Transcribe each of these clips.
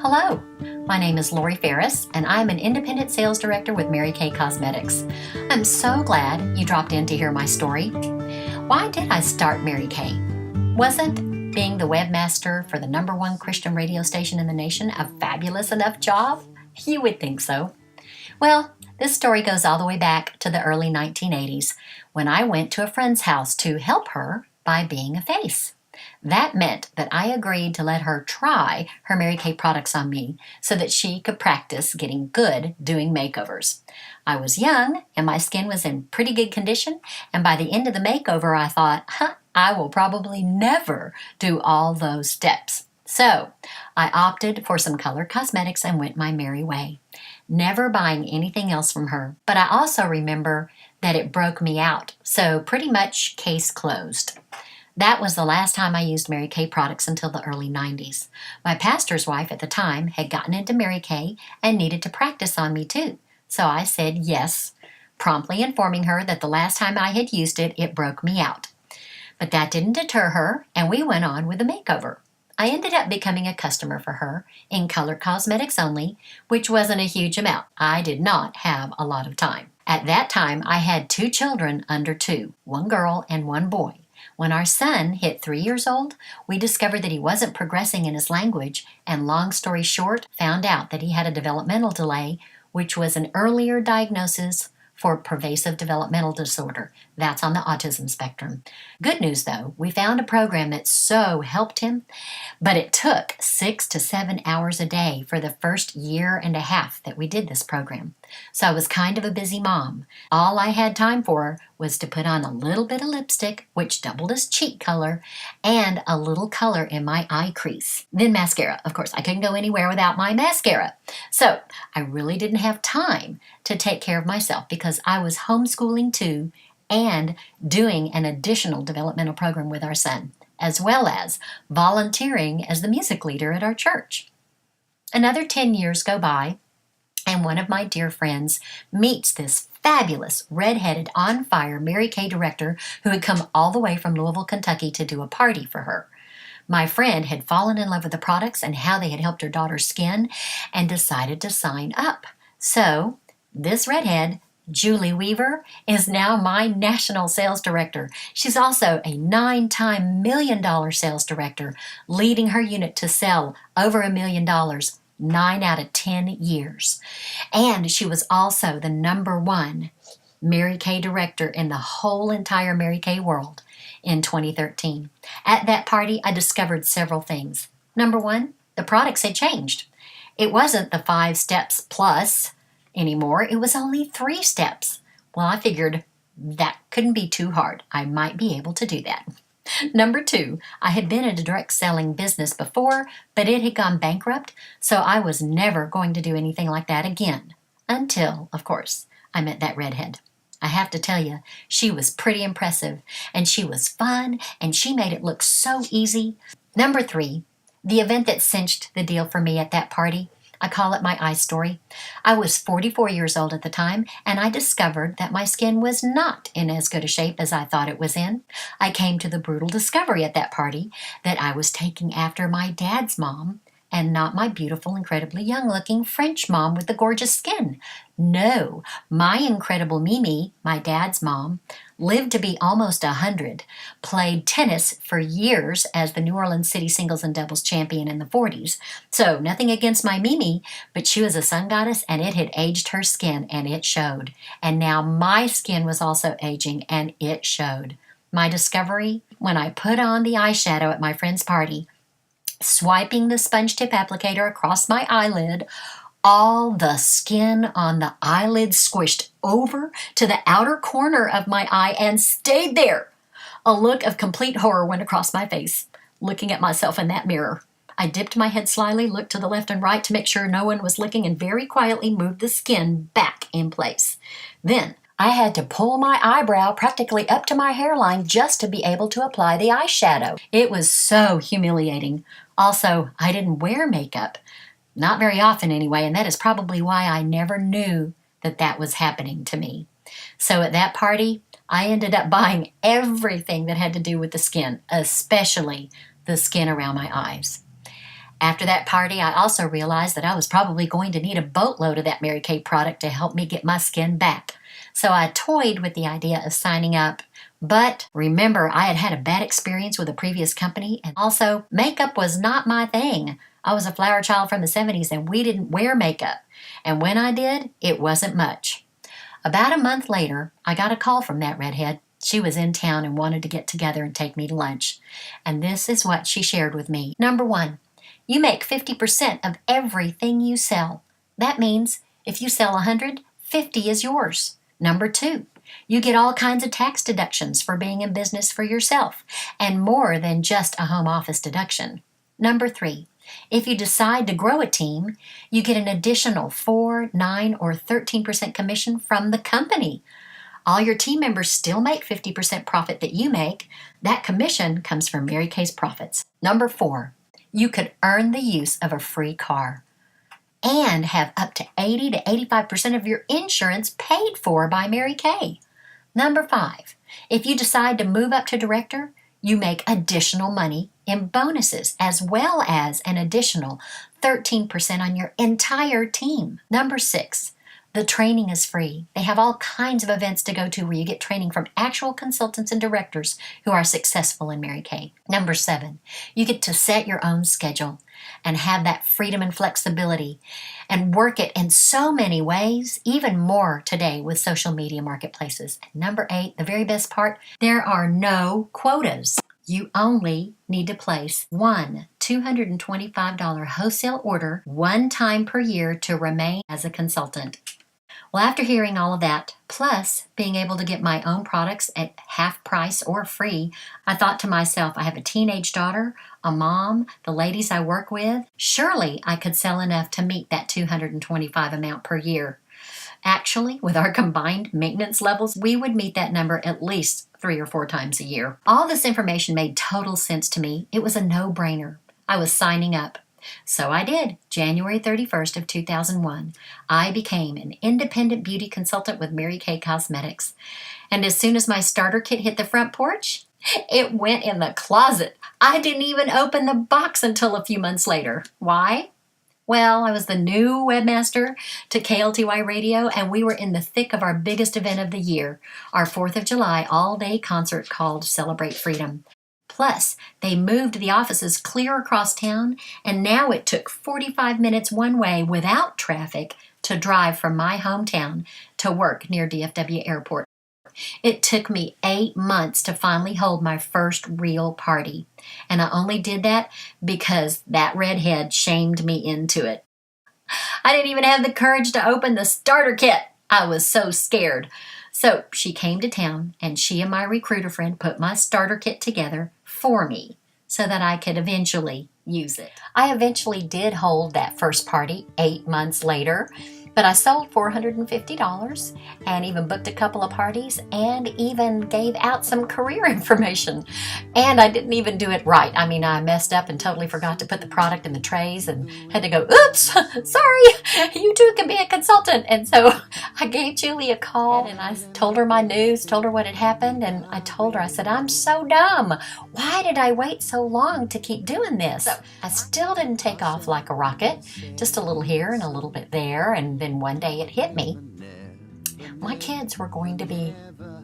Hello, my name is Laurie Farris, and I'm an independent sales director with Mary Kay Cosmetics. I'm so glad you dropped in to hear my story. Why did I start Mary Kay? Wasn't being the webmaster for the #1 Christian radio station in the nation a fabulous enough job? You would think so. Well, this story goes all the way back to the early 1980s when I went to a friend's house to help her by being a face. That meant that I agreed to let her try her Mary Kay products on me so that she could practice getting good doing makeovers. I was young and my skin was in pretty good condition, and by the end of the makeover I thought, I will probably never do all those steps. So I opted for some color cosmetics and went my merry way, never buying anything else from her. But I also remember that it broke me out, so pretty much case closed. That was the last time I used Mary Kay products until the early 90s. My pastor's wife at the time had gotten into Mary Kay and needed to practice on me too. So I said yes, promptly informing her that the last time I had used it, it broke me out. But that didn't deter her, and we went on with the makeover. I ended up becoming a customer for her in color cosmetics only, which wasn't a huge amount. I did not have a lot of time. At that time, I had 2 children under 2, 1 girl and 1 boy. When our son hit 3 years old, we discovered that he wasn't progressing in his language, and long story short, found out that he had a developmental delay, which was an earlier diagnosis for pervasive developmental disorder. That's on the autism spectrum. Good news though, we found a program that so helped him, but it took 6 to 7 hours a day for the first year and a half that we did this program. So I was kind of a busy mom. All I had time for was to put on a little bit of lipstick, which doubled as cheek color, and a little color in my eye crease. Then mascara. Of course, I couldn't go anywhere without my mascara. So I really didn't have time to take care of myself because I was homeschooling too and doing an additional developmental program with our son, as well as volunteering as the music leader at our church. Another 10 years go by, and one of my dear friends meets this fabulous, red-headed, on-fire Mary Kay director who had come all the way from Louisville, Kentucky to do a party for her. My friend had fallen in love with the products and how they had helped her daughter's skin and decided to sign up. So this redhead, Julie Weaver, is now my national sales director. She's also a 9-time $1 million sales director, leading her unit to sell over $1 million 9 out of 10 years. And she was also the #1 Mary Kay director in the whole entire Mary Kay world in 2013. At that party, I discovered several things. #1, the products had changed. It wasn't the 5 steps plus anymore. It was only 3 steps. Well, I figured that couldn't be too hard. I might be able to do that. #2, I had been in a direct selling business before, but it had gone bankrupt, so I was never going to do anything like that again. Until, of course, I met that redhead. I have to tell you, she was pretty impressive, and she was fun, and she made it look so easy. #3, the event that cinched the deal for me at that party. I call it my eye story. I was 44 years old at the time, and I discovered that my skin was not in as good a shape as I thought it was in. I came to the brutal discovery at that party that I was taking after my dad's mom and not my beautiful, incredibly young-looking French mom with the gorgeous skin. No, my incredible Mimi, my dad's mom, lived to be almost 100, played tennis for years as the New Orleans City singles and doubles champion in the 40s. So nothing against my Mimi, but she was a sun goddess and it had aged her skin and it showed. And now my skin was also aging and it showed. My discovery, when I put on the eyeshadow at my friend's party, swiping the sponge tip applicator across my eyelid, all the skin on the eyelid squished over to the outer corner of my eye and stayed there. A look of complete horror went across my face, looking at myself in that mirror. I dipped my head slyly, looked to the left and right to make sure no one was looking, and very quietly moved the skin back in place. Then I had to pull my eyebrow practically up to my hairline just to be able to apply the eyeshadow. It was so humiliating. Also, I didn't wear makeup. Not very often anyway, and that is probably why I never knew that that was happening to me. So at that party, I ended up buying everything that had to do with the skin, especially the skin around my eyes. After that party, I also realized that I was probably going to need a boatload of that Mary Kay product to help me get my skin back. So I toyed with the idea of signing up. But remember, I had had a bad experience with a previous company, and also makeup was not my thing. I was a flower child from the 70s and we didn't wear makeup. And when I did, it wasn't much. About a month later, I got a call from that redhead. She was in town and wanted to get together and take me to lunch. And this is what she shared with me. Number 1, you make 50% of everything you sell. That means if you sell 100, 50 is yours. Number 2, you get all kinds of tax deductions for being in business for yourself, and more than just a home office deduction. Number 3, if you decide to grow a team, you get an additional 4, 9, or 13% commission from the company. All your team members still make 50% profit that you make. That commission comes from Mary Kay's profits. Number 4, you could earn the use of a free car and have up to 80 to 85% of your insurance paid for by Mary Kay. Number 5, if you decide to move up to director, you make additional money in bonuses as well as an additional 13% on your entire team. Number 6, the training is free. They have all kinds of events to go to where you get training from actual consultants and directors who are successful in Mary Kay. Number 7, you get to set your own schedule and have that freedom and flexibility and work it in so many ways, even more today with social media marketplaces. And number 8, the very best part, there are no quotas. You only need to place one $225 wholesale order one time per year to remain as a consultant. Well, after hearing all of that, plus being able to get my own products at half price or free, I thought to myself, I have a teenage daughter, a mom, the ladies I work with. Surely I could sell enough to meet that $225 amount per year. Actually, with our combined maintenance levels, we would meet that number at least 3 or 4 times a year. All this information made total sense to me. It was a no-brainer. I was signing up. So I did. January 31st of 2001, I became an independent beauty consultant with Mary Kay Cosmetics. And as soon as my starter kit hit the front porch, it went in the closet. I didn't even open the box until a few months later. Why? Well, I was the new webmaster to KLTY Radio, and we were in the thick of our biggest event of the year, our 4th of July all-day concert called Celebrate Freedom. Plus, they moved the offices clear across town, and now it took 45 minutes one way without traffic to drive from my hometown to work near DFW Airport. It took me 8 months to finally hold my first real party, and I only did that because that redhead shamed me into it. I didn't even have the courage to open the starter kit. I was so scared. So she came to town, and she and my recruiter friend put my starter kit together for me so that I could eventually use it. I eventually did hold that first party 8 months later, but I sold $450 and even booked a couple of parties and even gave out some career information. And I didn't even do it right. I mean, I messed up and totally forgot to put the product in the trays and had to go, oops, sorry, you too can be a consultant. And so I gave Julie a call and I told her my news, told her what had happened. And I told her, I said, I'm so dumb. Why did I wait so long to keep doing this? So I still didn't take off like a rocket, just a little here and a little bit there. And then one day it hit me. My kids were going to be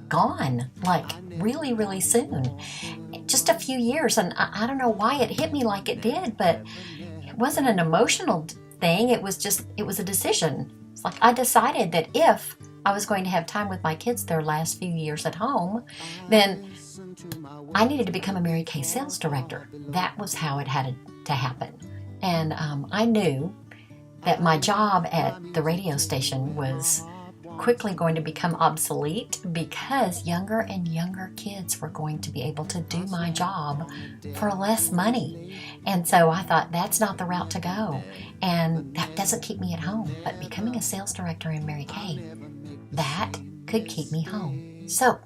gone, like really, really soon. Just a few years. And I don't know why it hit me like it did, but it wasn't an emotional thing. It was a decision. It's like I decided that if I was going to have time with my kids their last few years at home, then I needed to become a Mary Kay sales director. That was how it had to happen. And I knew that my job at the radio station was quickly going to become obsolete because younger and younger kids were going to be able to do my job for less money. And so I thought, that's not the route to go. And that doesn't keep me at home. But becoming a sales director in Mary Kay, that could keep me home. So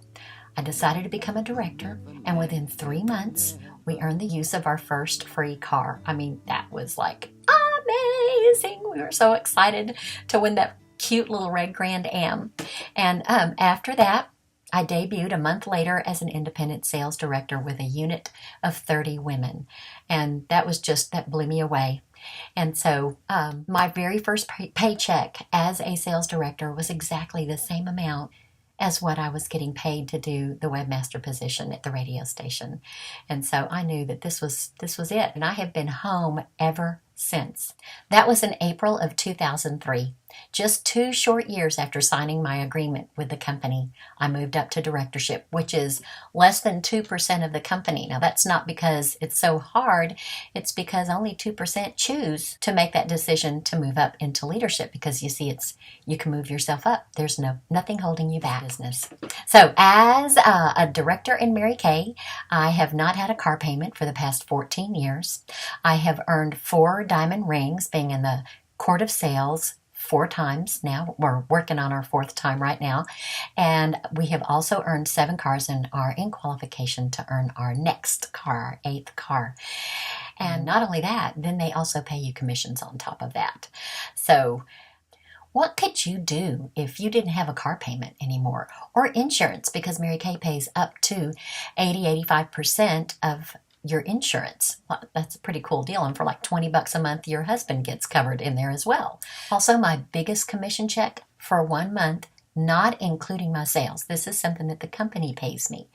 I decided to become a director, and within 3 months, we earned the use of our first free car. I mean, that was like amazing. We were so excited to win that cute little red Grand Am. And after that, I debuted a month later as an independent sales director with a unit of 30 women. And that blew me away. And so my very first paycheck as a sales director was exactly the same amount as what I was getting paid to do the webmaster position at the radio station. And so I knew that this was it. And I have been home ever since. That was in April of 2003. Just 2 short years after signing my agreement with the company, I moved up to directorship, which is less than 2% of the company. Now, that's not because it's so hard. It's because only 2% choose to make that decision to move up into leadership, because you see, you can move yourself up. There's nothing holding you back. Business. So as a director in Mary Kay, I have not had a car payment for the past 14 years. I have earned 4 diamond rings, being in the court of sales 4 times now. We're working on our 4th time right now. And we have also earned 7 cars and are in qualification to earn our next car, our 8th car. And not only that, then they also pay you commissions on top of that. So what could you do if you didn't have a car payment anymore, or insurance? Because Mary Kay pays up to 85% of your insurance. Well, that's a pretty cool deal. And for like $20 a month, your husband gets covered in there as well. Also, my biggest commission check for 1 month, not including my sales, this is something that the company pays me,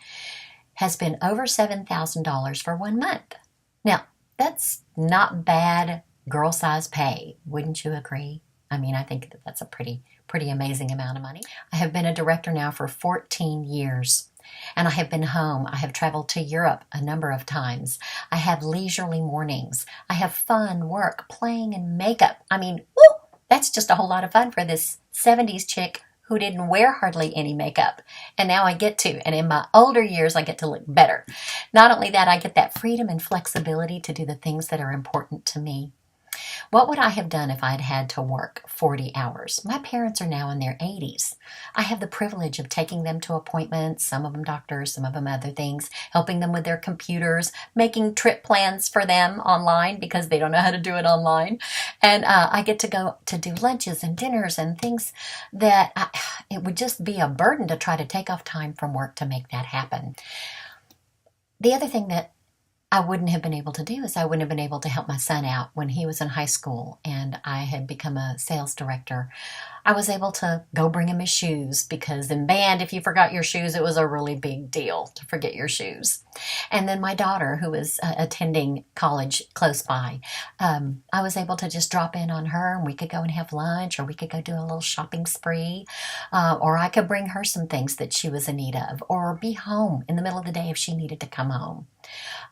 has been over $7,000 for 1 month. Now, that's not bad girl-size pay. Wouldn't you agree? I mean, I think that's a pretty amazing amount of money. I have been a director now for 14 years. And I have been home. I have traveled to Europe a number of times. I have leisurely mornings. I have fun work, playing and makeup. I mean, woo, that's just a whole lot of fun for this 70s chick who didn't wear hardly any makeup. And now I get to. And in my older years, I get to look better. Not only that, I get that freedom and flexibility to do the things that are important to me. What would I have done if I'd had to work 40 hours? My parents are now in their 80s. I have the privilege of taking them to appointments, some of them doctors, some of them other things, helping them with their computers, making trip plans for them online because they don't know how to do it online. And I get to go to do lunches and dinners and things that it would just be a burden to try to take off time from work to make that happen. The other thing that I wouldn't have been able to do is I wouldn't have been able to help my son out when he was in high school and I had become a sales director. I was able to go bring him his shoes because in band, if you forgot your shoes, it was a really big deal to forget your shoes. And then my daughter, who was attending college close by, I was able to just drop in on her and we could go and have lunch, or we could go do a little shopping spree, or I could bring her some things that she was in need of, or be home in the middle of the day if she needed to come home.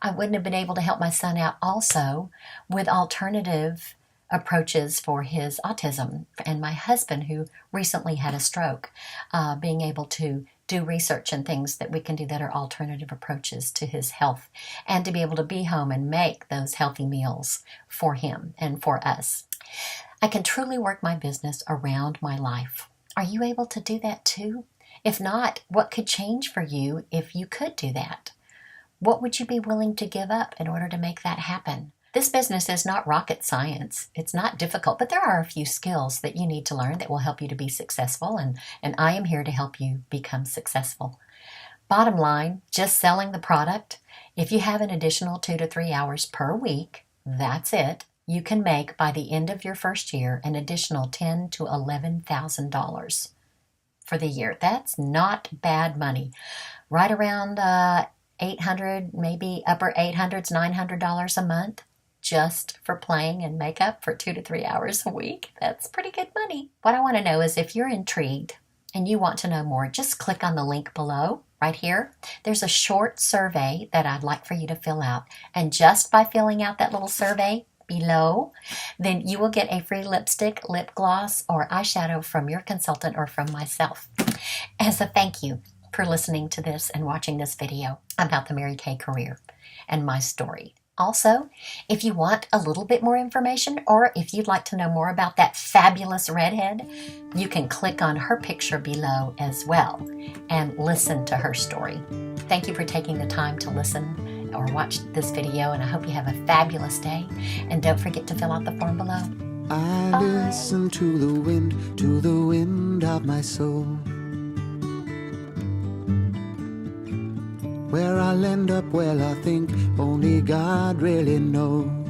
I wouldn't have been able to help my son out also with alternative approaches for his autism, and my husband, who recently had a stroke, being able to do research and things that we can do that are alternative approaches to his health, and to be able to be home and make those healthy meals for him and for us. I can truly work my business around my life. Are you able to do that too? If not, what could change for you if you could do that? What would you be willing to give up in order to make that happen? This business is not rocket science. It's not difficult, but there are a few skills that you need to learn that will help you to be successful, and I am here to help you become successful. Bottom line, just selling the product. If you have an additional 2 to 3 hours per week, that's it. You can make, by the end of your first year, an additional $10,000 to $11,000 for the year. That's not bad money. Right around $800, maybe upper $800s, $900 a month just for playing and makeup for 2 to 3 hours a week. That's pretty good money. What I want to know is, if you're intrigued and you want to know more, just click on the link below right here. There's a short survey that I'd like for you to fill out. And just by filling out that little survey below, then you will get a free lipstick, lip gloss, or eyeshadow from your consultant or from myself as a thank you for listening to this and watching this video about the Mary Kay career and my story. Also, if you want a little bit more information, or if you'd like to know more about that fabulous redhead, you can click on her picture below as well and listen to her story. Thank you for taking the time to listen or watch this video, and I hope you have a fabulous day. And don't forget to fill out the form below. I listen to the wind of my soul. Where I'll end up, well, I think only God really knows.